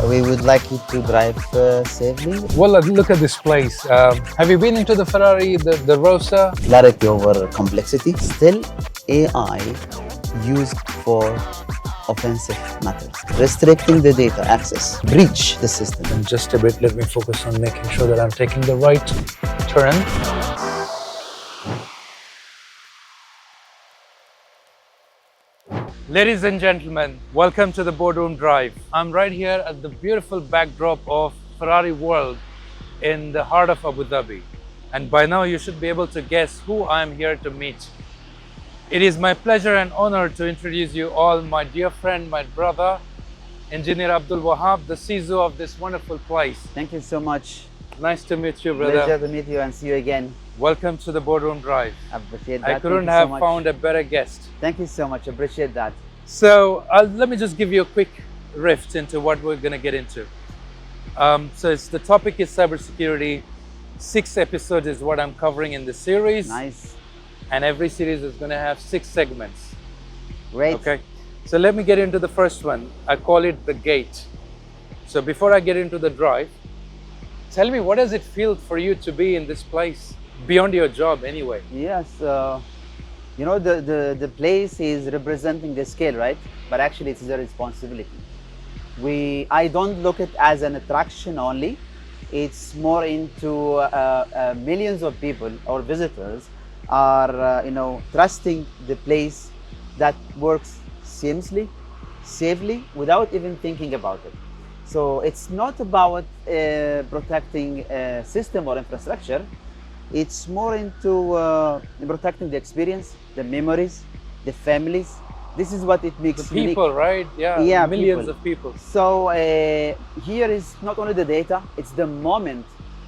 We would like you to drive safely. Well, look at this place. Have you been into the Ferrari, the Rosa? Clarity over complexity. Still, AI used for offensive matters. Restricting the data access. Breach the system. And just a bit, let me focus on making sure that I'm taking the right turn. Ladies and gentlemen, welcome to the Boardroom Drive. I'm right here at the beautiful backdrop of Ferrari World in the heart of Abu Dhabi. And by now you should be able to guess who I'm here to meet. It is my pleasure and honor to introduce you all my dear friend, my brother, Engineer Abdulwahab, the CISO of this wonderful place. Thank you so much. Nice to meet you, brother. Pleasure to meet you and see you again. Welcome to the Boardroom Drive. Appreciate that. I couldn't have found a better guest. Thank you so much. Appreciate that. So let me just give you a quick rift into what we're going to get into. The topic is cybersecurity. 6 episodes is what I'm covering in the series. Nice. And every series is going to have 6 segments. Great. Okay. So let me get into the first one. I call it the gate. So before I get into the drive, tell me, what does it feel for you to be in this place beyond your job anyway? Yes. You know, the place is representing the scale, right? But actually it's a responsibility. I don't look at it as an attraction only. It's more into millions of people or visitors are, trusting the place that works seamlessly, safely, without even thinking about it. So it's not about protecting a system or infrastructure. It's more into protecting the experience, the memories, the families. This is what it makes the people, unique. Right? Yeah, millions of people. So here is not only the data, it's the moment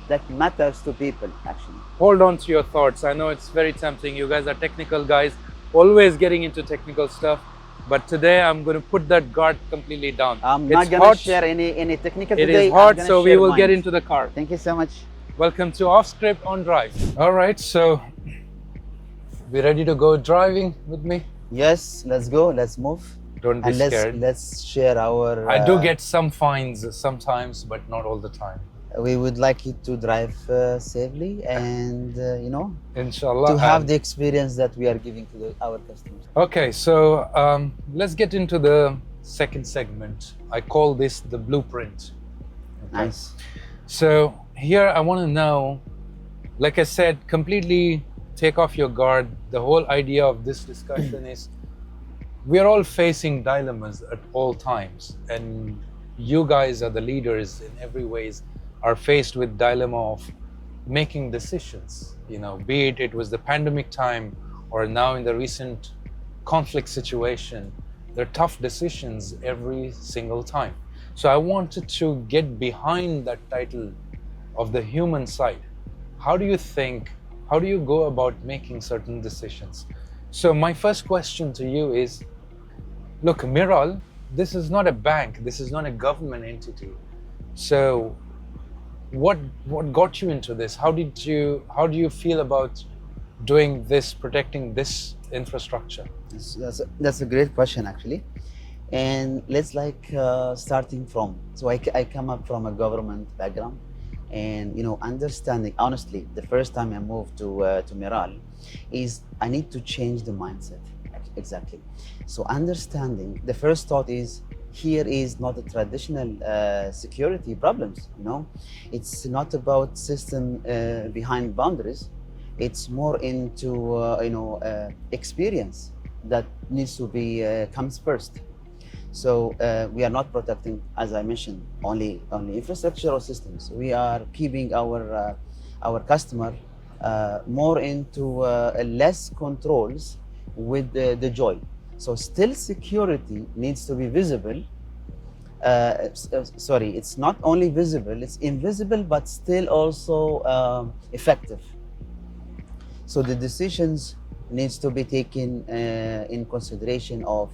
that matters to people, actually. Hold on to your thoughts. I know it's very tempting. You guys are technical guys, always getting into technical stuff. But today I'm going to put that guard completely down. I'm not going to share any technical today. It is hot, so we will get into the car. Thank you so much. Welcome to Off Script on Drive. All right, so we ready to go driving with me? Yes, let's go. Let's move. Don't be scared. Let's share our... I do get some fines sometimes, but not all the time. We would like you to drive safely and, Inshallah, to have the experience that we are giving to our customers. Okay, so let's get into the second segment. I call this the blueprint. Okay. Nice. So here I want to know, like I said, completely take off your guard. The whole idea of this discussion is we are all facing dilemmas at all times, and you guys are the leaders in every ways, are faced with dilemma of making decisions, be it was the pandemic time or now in the recent conflict situation. They're tough decisions every single time. So I wanted to get behind that title of the human side. How do you go about making certain decisions? So my first question to you is, look, MIRAL, this is not a bank, this is not a government entity. So what got you into this? How do you feel about doing this, protecting this infrastructure? That's a great question, actually. And let's starting from, so I come up from a government background, and understanding, honestly, the first time I moved to MIRAL is I need to change the mindset. Exactly. So understanding, the first thought is, here is not a traditional security problems. It's not about system behind boundaries. It's more into experience that needs to be comes first. So we are not protecting, as I mentioned, only infrastructure or systems. We are keeping our customer more into less controls with the joy. So still security needs to be visible. Sorry, it's not only visible, it's invisible, but still also effective. So the decisions needs to be taken in consideration of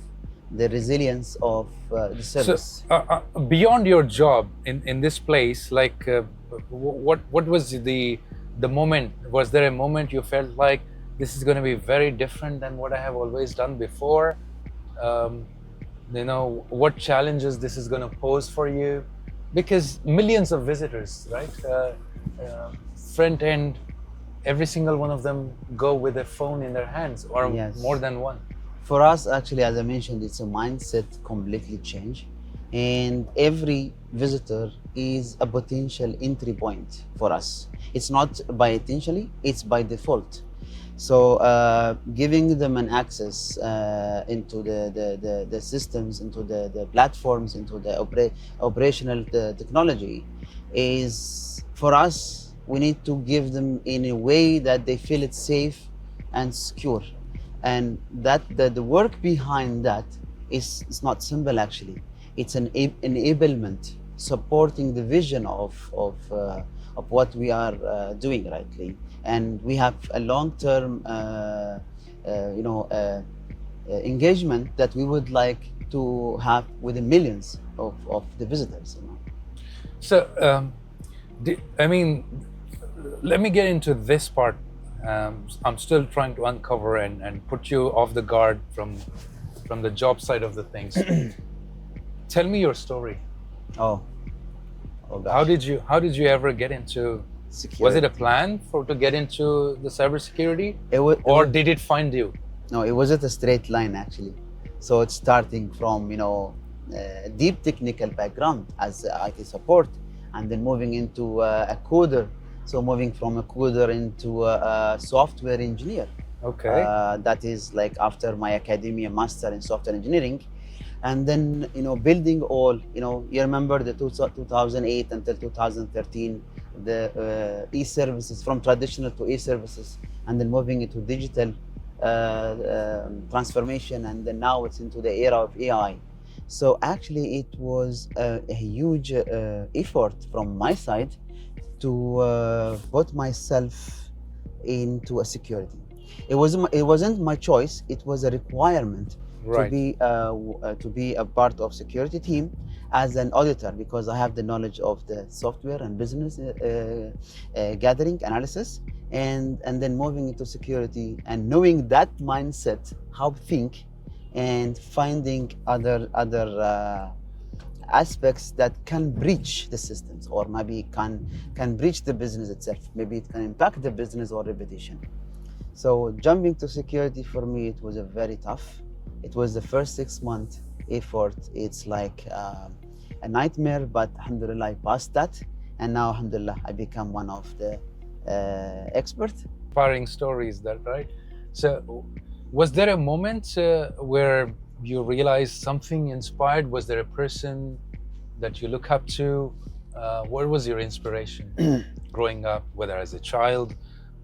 the resilience of the service. So, beyond your job in this place, what was the moment? Was there a moment you felt like this is going to be very different than what I have always done before? What challenges this is going to pose for you? Because millions of visitors, right? Front end, every single one of them go with a phone in their hands, or Yes. more than one. For us, actually, as I mentioned, it's a mindset completely change, and every visitor is a potential entry point for us. It's not by intentionally, it's by default. So giving them an access into the systems, into the platforms, into the operational technology is, for us, we need to give them in a way that they feel it's safe and secure. And that the work behind that is not simple actually. It's an enablement, supporting the vision of what we are doing rightly. And we have a long-term engagement that we would like to have with the millions of the visitors. So, I mean, let me get into this part. I'm still trying to uncover and put you off the guard from the job side of the things. Tell me your story. Oh gosh. How did you ever get into security? Was it a plan to get into the cybersecurity, or did it find you? No, it wasn't a straight line actually. So it's starting from a deep technical background as IT support, and then moving into a coder. So moving from a coder into a software engineer. Okay. That is like after my academia master in software engineering. And then, building all, you remember the 2008 until 2013, the e-services, from traditional to e-services, and then moving into digital transformation, and then now it's into the era of AI. So actually it was a huge effort from my side to put myself into a security. It wasn't my choice, it was a requirement. Right. To be a part of security team as an auditor, because I have the knowledge of the software and business gathering analysis, and then moving into security and knowing that mindset, how to think, and finding other aspects that can breach the systems, or maybe can breach the business itself. Maybe it can impact the business or reputation. So jumping to security for me, it was a very tough. It was the first 6 month effort. It's like a nightmare, but alhamdulillah, I passed that. And now, alhamdulillah, I become one of the experts. Inspiring stories, that right? So was there a moment where you realized something inspired? Was there a person that you look up to? What was your inspiration growing up, whether as a child,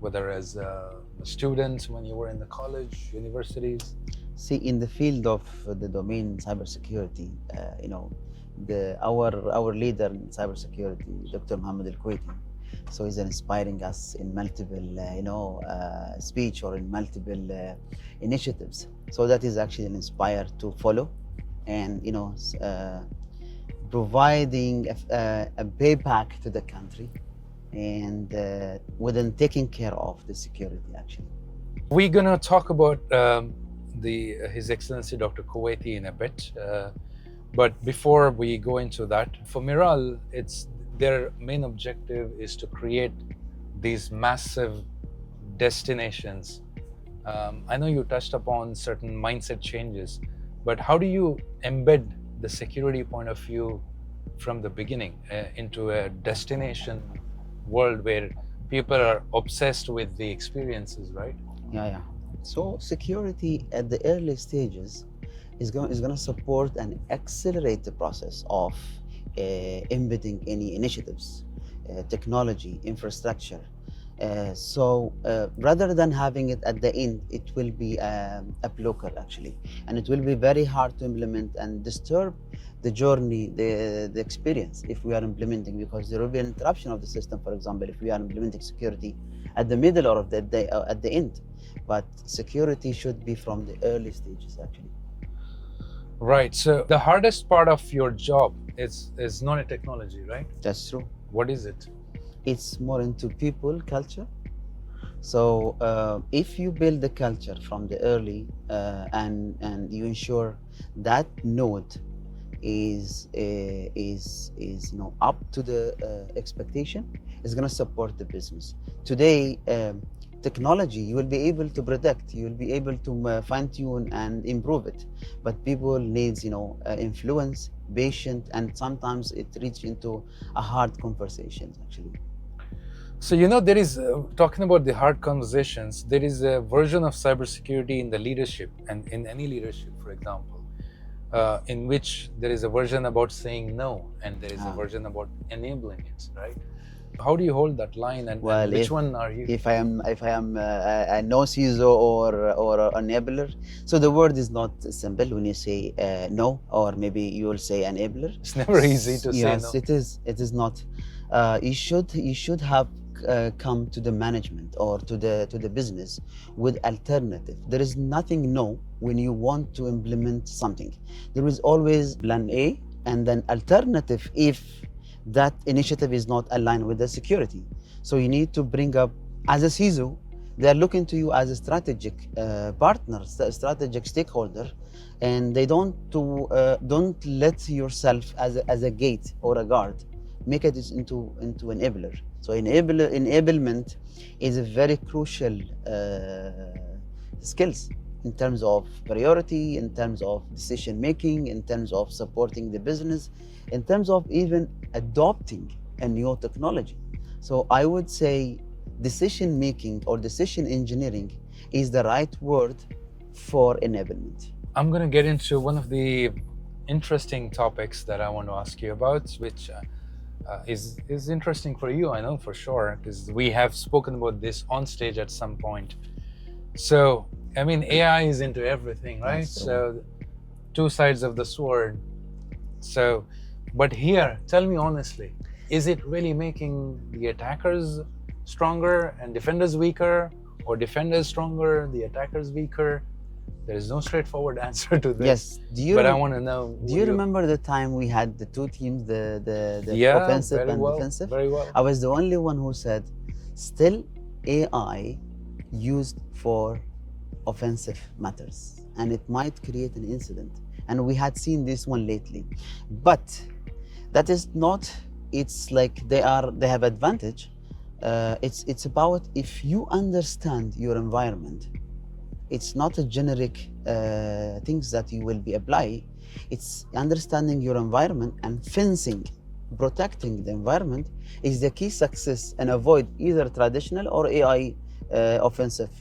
whether as a student when you were in the college, universities? See, in the field of the domain cybersecurity, our leader in cybersecurity, Dr. Mohammed Al-Kuwaiti, so he's inspiring us in multiple, speech or in multiple initiatives. So that is actually an inspire to follow, and providing a payback to the country, and within taking care of the security actually. We're gonna talk about His Excellency Dr. Kuwaiti in a bit, but before we go into that, for MIRAL, their main objective is to create these massive destinations. I know you touched upon certain mindset changes, but how do you embed the security point of view from the beginning into a destination world where people are obsessed with the experiences, right? Yeah. So security at the early stages is going to support and accelerate the process of embedding any initiatives, technology, infrastructure. So rather than having it at the end, it will be a blocker actually, and it will be very hard to implement and disturb the journey, the experience if we are implementing, because there will be an interruption of the system. For example, if we are implementing security at the middle or of the day, at the end, but security should be from the early stages actually. Right. So the hardest part of your job is not a technology, right? That's true. What is it? It's more into people, culture. So if you build the culture from the early and you ensure that node is up to the expectation, is going to support the business. Today, technology, you will be able to predict, you will be able to fine-tune and improve it, but people needs influence, patient, and sometimes it reaches into a hard conversation actually. So, there is, talking about the hard conversations, there is a version of cybersecurity in the leadership, and in any leadership, for example, in which there is a version about saying no, and there is a version about enabling it, right? How do you hold that line, and which one are you? If I am a no CISO or enabler, so the word is not simple when you say no, or maybe you will say enabler. It's never easy to say no. Yes, it is. It is not. You should have come to the management or to the business with alternative. There is nothing no when you want to implement something. There is always plan A and then alternative if that initiative is not aligned with the security. So you need to bring up, as a CISO, they're looking to you as a strategic partner, strategic stakeholder, and they don't let yourself as a gate or a guard. Make it into enabler. So enablement is a very crucial skills in terms of priority, in terms of decision making, in terms of supporting the business, in terms of even adopting a new technology. So I would say decision making or decision engineering is the right word for enablement. I'm going to get into one of the interesting topics that I want to ask you about, which is interesting for you, I know for sure, because we have spoken about this on stage at some point. So, I mean, AI is into everything, right? So, two sides of the sword. So, but here, tell me honestly, is it really making the attackers stronger and defenders weaker, or defenders stronger, the attackers weaker? There is no straightforward answer to this. Yes. But I want to know. Do you remember the time we had the two teams, the offensive and defensive? Very well. I was the only one who said, still AI used for offensive matters, and it might create an incident. And we had seen this one lately. But that is not, it's like they have advantage. It's about if you understand your environment. It's not a generic things that you will be applying. It's understanding your environment and fencing, protecting the environment is the key success, and avoid either traditional or AI offensive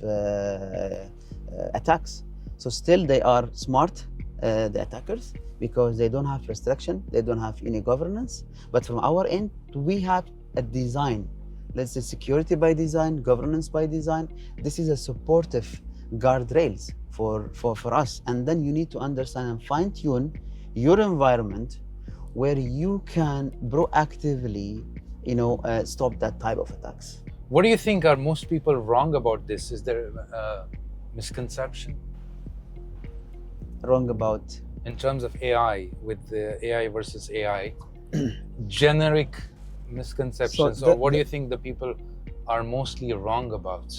attacks. So still they are smart, the attackers, because they don't have restriction, they don't have any governance. But from our end, we have a design, let's say security by design, governance by design. This is a supportive guardrails for us, and then you need to understand and fine-tune your environment where you can proactively stop that type of attacks. What do you think are most people wrong about this? Is there a misconception wrong about in terms of AI, with the AI versus AI generic misconceptions? Or what do you think the people are mostly wrong about?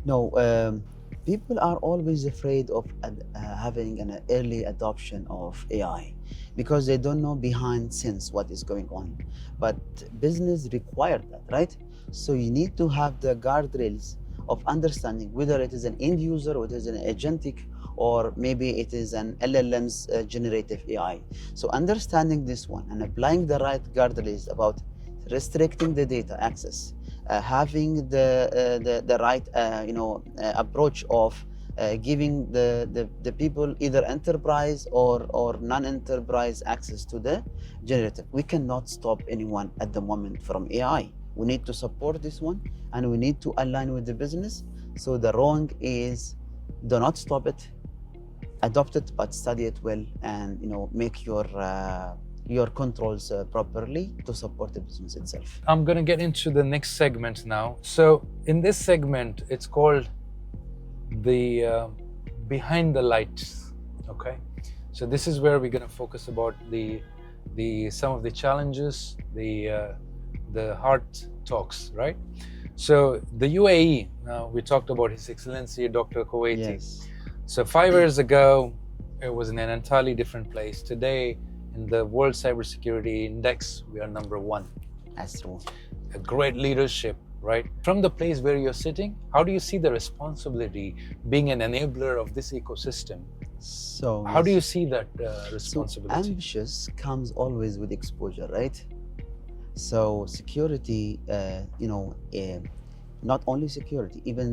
No, people are always afraid of having an early adoption of AI because they don't know behind scenes what is going on. But business require that, right? So you need to have the guardrails of understanding whether it is an end user, or it is an agentic, or maybe it is an LLM's generative AI. So understanding this one and applying the right guardrails about restricting the data access, having the right approach of giving the people either enterprise or non-enterprise access to the generative. We cannot stop anyone at the moment from AI. We need to support this one, and we need to align with the business. So the wrong is, do not stop it, adopt it, but study it well, and make your controls properly to support the business itself. I'm going to get into the next segment now. So in this segment, it's called the behind the lights. Okay, so this is where we're going to focus about the some of the challenges, the hard talks, right? So the UAE, we talked about His Excellency Dr. Kuwaiti. Yes. So 5 years ago, it was in an entirely different place. Today, in the World Cybersecurity Index, we are number 1. That's true. A great leadership, right? From the place where you're sitting, how do you see the responsibility being an enabler of this ecosystem? So How do yes. you see that So responsibility? ambitious comes always with exposure, right? So security, not only security, even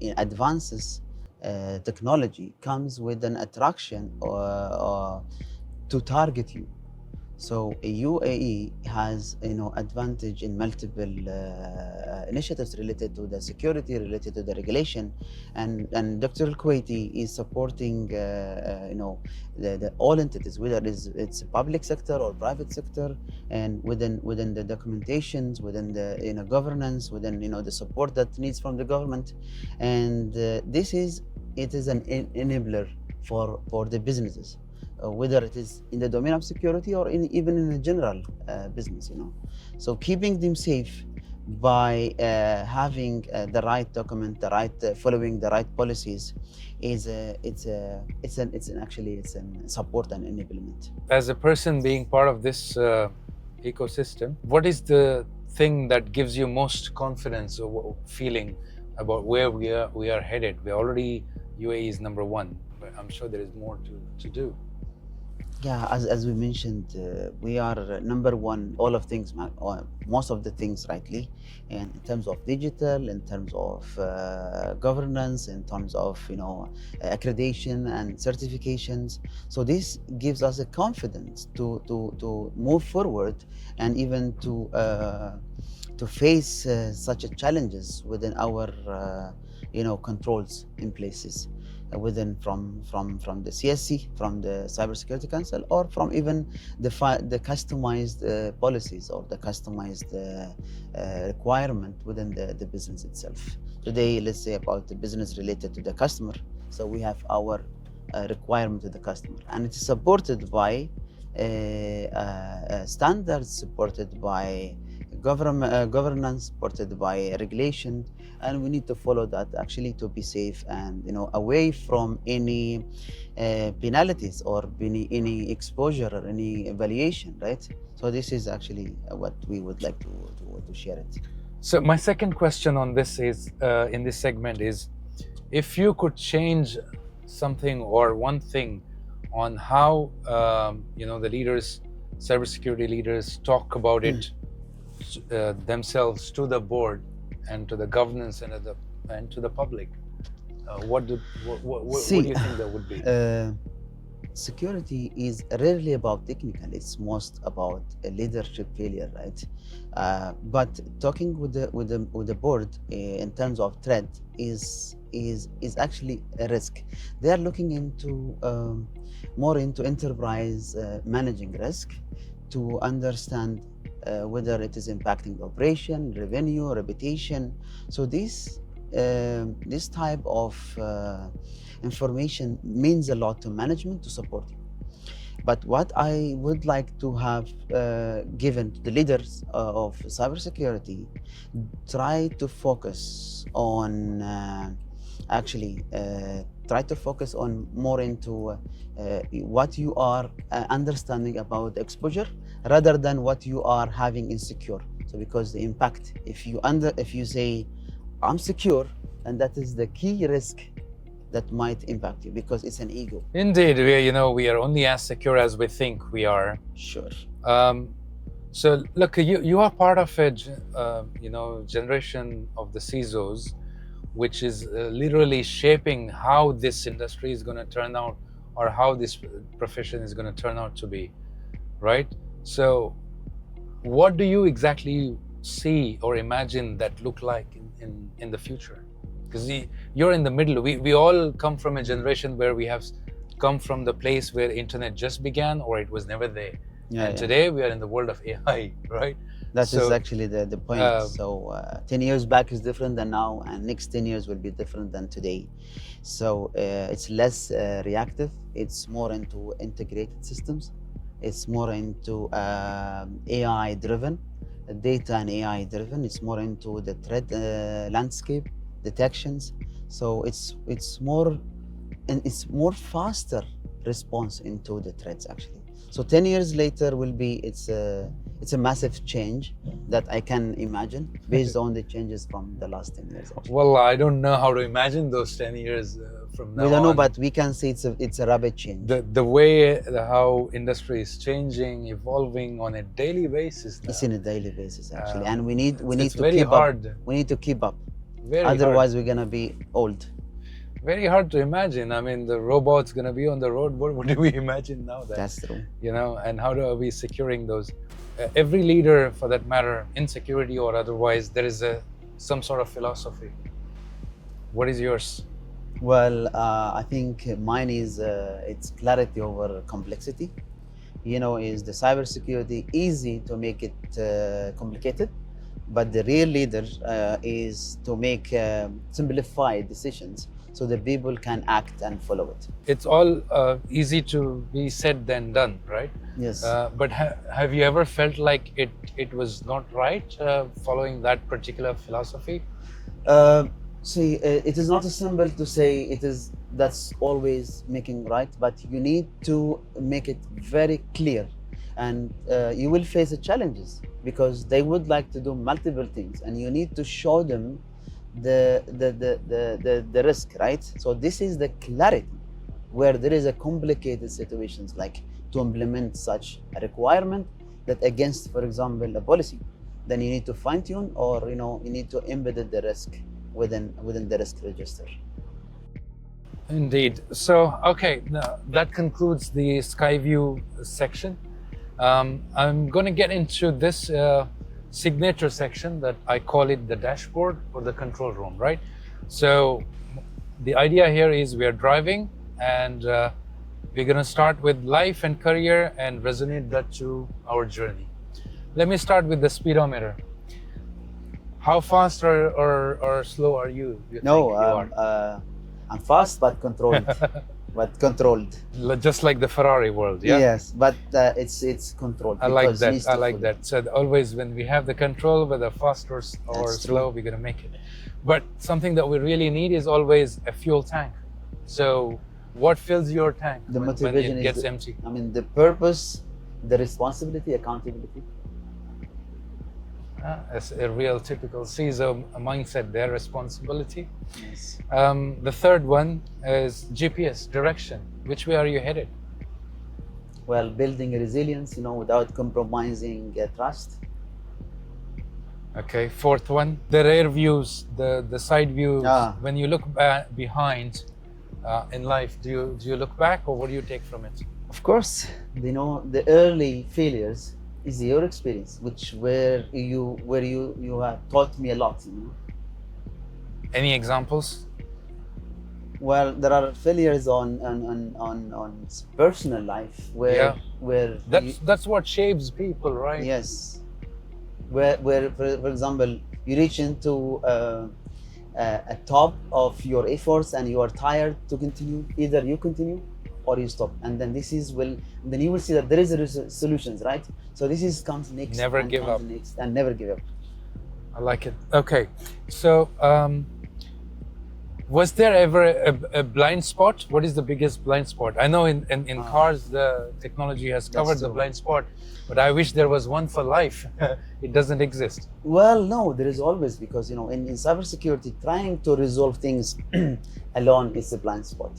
in advances, technology comes with an attraction to target you. So UAE has advantage in multiple initiatives related to the security, related to the regulation, and Dr. Al-Kuwaiti is supporting the all entities, whether it's public sector or private sector, and within the documentations, within the governance, within the support that needs from the government, and it is an enabler for the businesses, whether it is in the domain of security or even in a general business, So keeping them safe by having the right document, the right following the right policies, it's an support and enablement. As a person being part of this ecosystem, what is the thing that gives you most confidence or feeling about where we are headed? We're already, UAE is number 1, but I'm sure there is more to do. Yeah, as we mentioned, we are number 1, all of things, most of the things, rightly, and in terms of digital, in terms of governance, in terms of accreditation and certifications. So this gives us a confidence to move forward, and even to face such a challenges within our controls in places, within from the CSC, from the Cybersecurity Council, or from even the customized policies or the customized requirement within the business itself. Today, let's say about the business related to the customer. So we have our requirement to the customer, and it is supported by standards, supported by governance, supported by regulation, and we need to follow that actually to be safe and away from any penalties or any exposure or any evaluation, right? So this is actually what we would like to share it. So my second question on this is, in this segment, is if you could change something or one thing on how the leaders, cybersecurity leaders, talk about it themselves to the board and to the governance and to the public, what do you think that would be? Security is rarely about technical; it's most about a leadership failure, right? But talking with the board in terms of threat is actually a risk. They are looking into more into enterprise managing risk to understand whether it is impacting operation, revenue, reputation. So this type of information means a lot to management to support you. But what I would like to have given to the leaders of cybersecurity, try to focus on try to focus on more into what you are understanding about the exposure rather than what you are having insecure. So because the impact, if you say I'm secure, and that is the key risk that might impact you, because it's an ego. Indeed, we are only as secure as we think we are. Sure. So look, you are part of a generation of the CISOs, which is literally shaping how this industry is going to turn out, or how this profession is going to turn out to be, right? So what do you exactly see or imagine that look like in the future? Because you're in the middle. We all come from a generation where we have come from the place where internet just began, or it was never there. Today we are in the world of AI, right? That is actually the point. 10 years back is different than now, and next 10 years will be different than today. So it's less reactive. It's more into integrated systems. It's more into AI driven, data and AI driven. It's more into the threat landscape detections. So it's more faster response into the threats actually. So 10 years later will be, it's a massive change that I can imagine based on the changes from the last 10 years. Actually. Well, I don't know how to imagine those 10 years from now We don't know, on. but we can say it's a rapid change. The way how industry is changing, evolving on a daily basis now. It's on a daily basis actually, and we need to very keep hard. up. We need to keep up. Very Otherwise, hard. we're gonna be old. Very hard to imagine. I mean, the robot's gonna be on the road. What do we imagine now? That's true. You know, and how are we securing those? Every leader, for that matter, in security or otherwise, there is some sort of philosophy. What is yours? Well, I think mine is it's clarity over complexity. You know, is the cybersecurity easy to make it complicated, but the real leader is to make simplified decisions so the people can act and follow it. It's all easy to be said than done, right? Yes. But have you ever felt like it was not right following that particular philosophy? See, it is not as simple to say that's always making right, but you need to make it very clear, and you will face the challenges because they would like to do multiple things, and you need to show them the risk, right? So this is the clarity where there is a complicated situations like to implement such a requirement that against, for example, a policy, then you need to fine tune, or you need to embed the risk within the risk register. Indeed. So, okay, now that concludes the Skyview section. I'm going to get into this signature section that I call it the dashboard or the control room, right? So the idea here is we are driving, and we're going to start with life and career and resonate that to our journey. Let me start with the speedometer. How fast or slow are you? No, I'm fast but controlled. But controlled. Just like the Ferrari World, yeah? Yes, but it's controlled. I like that. I like that. So always when we have the control, whether fast or slow, we're gonna make it. But something that we really need is always a fuel tank. So what fills your tank the when motivation it gets is empty? I mean, the purpose, the responsibility, accountability. As a real typical CISO mindset there, responsibility. Yes. The third one is GPS, direction. Which way are you headed? Well, building resilience, without compromising trust. Okay, fourth one, the rear views, the side views. When you look behind in life, do you look back, or what do you take from it? Of course, the early failures is your experience, where you have taught me a lot. Any examples? Well, there are failures on personal life where that's what shapes people, right? Yes, where for example you reach into a top of your efforts and you are tired to continue. Either you continue or you stop, and then then you will see that there is solutions, right? So this comes next. Never give up. Next, and never give up. I like it. Okay, so was there ever a blind spot? What is the biggest blind spot? I know in cars the technology has covered the blind spot, but I wish there was one for life. It doesn't exist. Well, no, there is always, because in cybersecurity, trying to resolve things alone is a blind spot.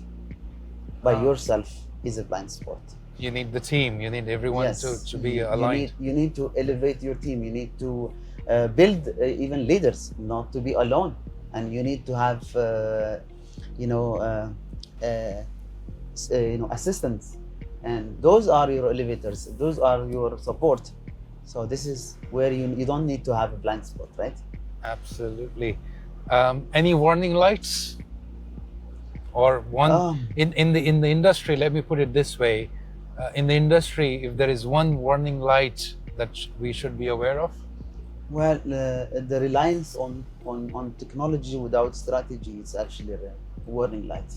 By yourself is a blind spot. You need the team. You need everyone to be aligned. You need to elevate your team. You need to build even leaders, not to be alone. And you need to have, assistants, and those are your elevators. Those are your support. So this is where you don't need to have a blind spot, right? Absolutely. Any warning lights? Or one in the industry? Let me put it this way: in the industry, if there is one warning light that we should be aware of. Well, the reliance on technology without strategy is actually a warning light.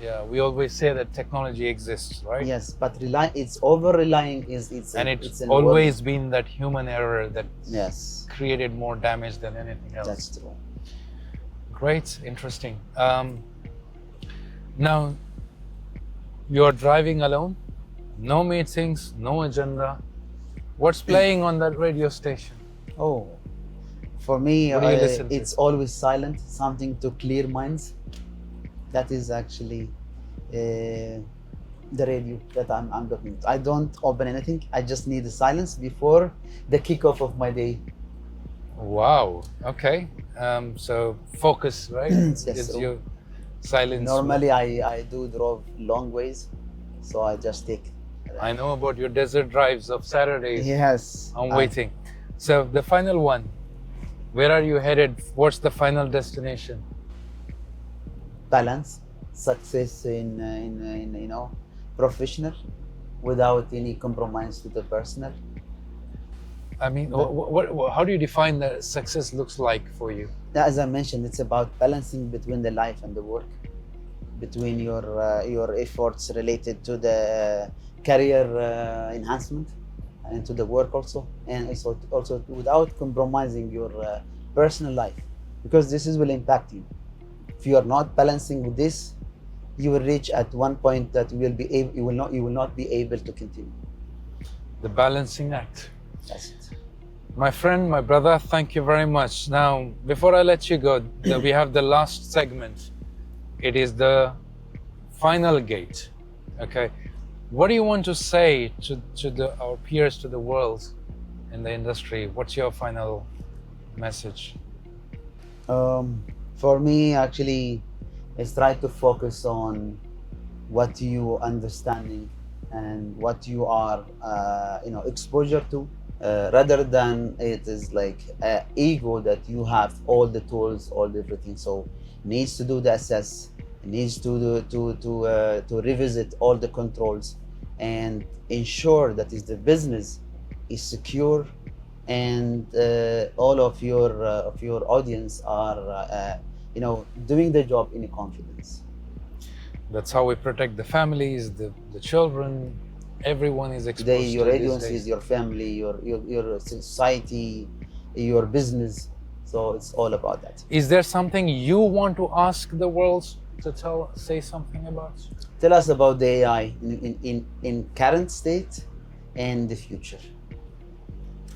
Yeah, we always say that technology exists, right? Yes, but it's over-relying it's always been that human error that created more damage than anything else. That's true. Great, interesting. Now, you're driving alone. No meetings, no agenda. What's playing on that radio station? Oh, for me, What do you listen to? it's always silent, something to clear minds. That is actually the radio that I'm looking to. I don't open anything. I just need the silence before the kickoff of my day. Wow. Okay. So focus, right? Yes, Gives so you silence. Normally, I do drive long ways, so I just take. I know about your desert drives of Saturdays. Yes. I'm waiting. So the final one. Where are you headed? What's the final destination? Balance, success in professional, without any compromise to the personal. I mean, how do you define that success looks like for you? As I mentioned, it's about balancing between the life and the work, between your efforts related to the career enhancement and to the work also, and also without compromising your personal life, because this will impact you. If you are not balancing with this, you will reach at one point that you will not be able to continue. The balancing act. That's it. My friend, my brother, thank you very much. Now, before I let you go, we have the last segment. It is the final gate. Okay. What do you want to say to our peers, to the world in the industry? What's your final message? For me, actually, is try to focus on what you understanding and what you are, exposure to, rather than it is like ego that you have all the tools, all everything. So needs to do the assess, needs to revisit all the controls and ensure that is the business is secure, and all of your audience are doing the job in confidence. That's how we protect the families, the children. Everyone is exposed Today, your to these audience days. is your family, your society, your business. So it's all about that. Is there something you want to ask the world to say something about? Tell us about the AI in current state and the future.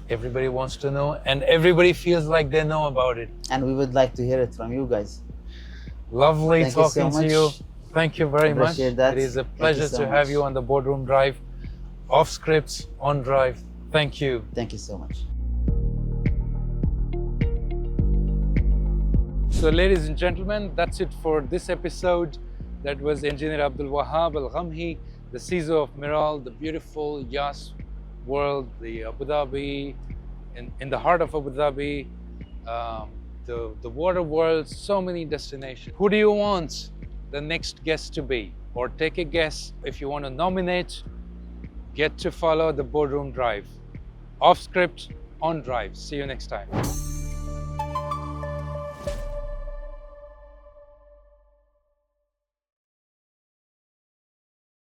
Everybody wants to know, and everybody feels like they know about it. And we would like to hear it from you guys. Lovely Thank you so talking to much. you. Thank you very much. Appreciate that. It is a Thank you pleasure so to have much. you on the Boardroom Drive, off scripts, on drive. Thank you. Thank you so much. So, ladies and gentlemen, that's it for this episode. That was Engineer Abdulwahab Al Gamhi, the CISO of MIRAL, the beautiful Yas World, the Abu Dhabi, in the heart of Abu Dhabi, the water world, so many destinations. Who do you want the next guest to be? Or take a guess. If you want to nominate, get to follow the Boardroom Drive. Off script, on drive. See you next time.